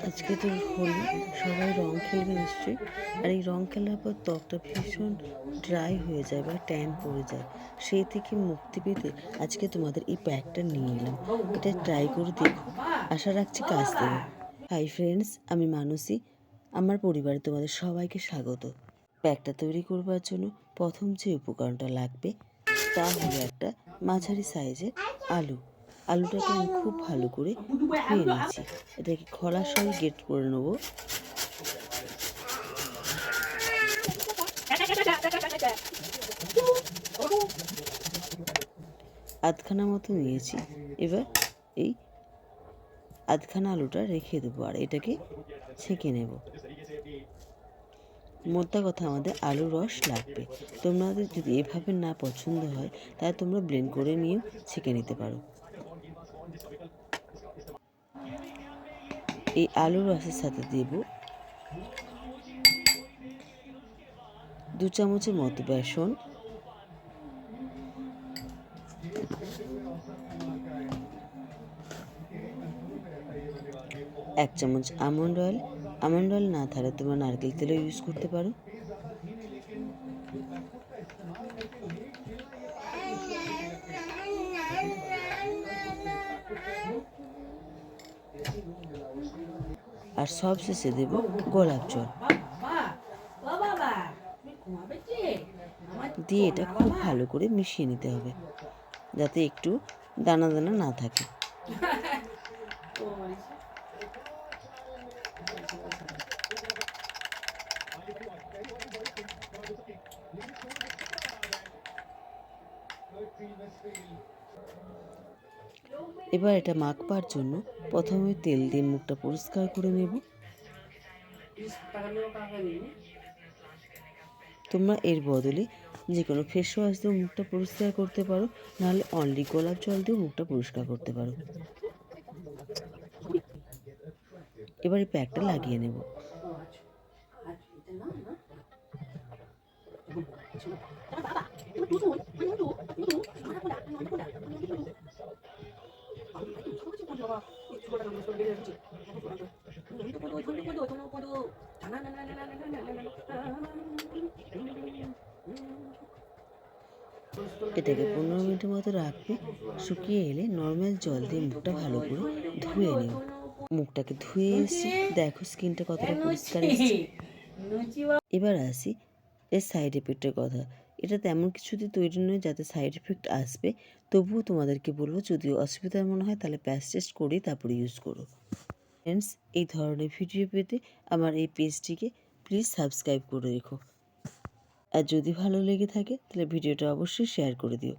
আজকে তো হোলি, সবাই রং খেলবে নিশ্চয়ই। আর এই রং খেলার পর ত্বকটা ভীষণ ড্রাই হয়ে যায় বা ট্যান পড়ে যায়। সেই থেকে মুক্তি পেতে আজকে তোমাদের এই প্যাকটা নিয়ে এলাম। এটা ট্রাই করে দেখো, আশা রাখছি কাজ দেবে। হাই ফ্রেন্ডস, আমি মানসী। আমার পরিবারে তোমাদের সবাইকে স্বাগত। প্যাকটা তৈরি করবার জন্য প্রথম যে উপকরণটা লাগবে তা হলো একটা মাঝারি সাইজের আলু। আলুটাকে আমি খুব ভালো করে ধুয়ে নিয়েছি। এটাকে খোলার সঙ্গে গ্রেট করে নেব। আধখানা মতো নিয়েছি। এবার এই আধখানা আলুটা রেখে দেবো আর এটাকে ছেঁকে নেব। মোদ্দা কথা, আমাদের আলুর রস লাগবে। তোমাদের যদি এভাবে না পছন্দ হয় তাহলে তোমরা ব্লেন্ড করে নিয়েও ছেঁকে নিতে পারো। এই আলুর রসের সাথে দেব 2 চামচের মতো বেসন, 1 চামচ আমন্ড অয়েল। আমন্ড অয়েল না থাকলে তোমরা নারকেল তেলও ইউজ করতে পারো। আর সব শেষে দেব গোলাপ জল দিয়ে এটা খুব ভালো করে মিশিয়ে নিতে হবে, যাতে একটু দানা দানা না থাকে। এবার এটা মাখবার জন্য প্রথমে তেল দিয়ে মুখটা পরিষ্কার করে নেব। তোমরা এর বদলে যে কোনো ফেস ওয়াশ দিয়েও মুখটা পরিষ্কার করতে পারো, নাহলে অনলি গোলাপ জল দিয়েও মুখটা পরিষ্কার করতে পারো। এবার এই প্যাকটা লাগিয়ে নেব। এটাকে 15 মিনিটের মতো রাখবে। শুকিয়ে এলে নর্মাল জল দিয়ে মুখটা ভালো করে ধুয়ে নিও। মুখটাকে ধুয়ে এসে দেখো স্কিনটা কতটা পরিষ্কার এসেছে। এবার আসি এর সাইড এফেক্টের কথা। এটা তেমন কিছুতে তৈরি নয় যাতে সাইড এফেক্ট আসবে, তবুও তোমাদেরকে বলবো যদি অসুবিধার মনে হয় তাহলে প্যাচ টেস্ট করে তারপরে ইউজ করো। ফ্রেন্ডস, এই ধরনের ভিডিও পেতে আমার এই পেজটিকে প্লিজ সাবস্ক্রাইব করে রেখো। আর যদি ভালো লেগে থাকে তাহলে ভিডিওটা অবশ্যই শেয়ার করে দিও।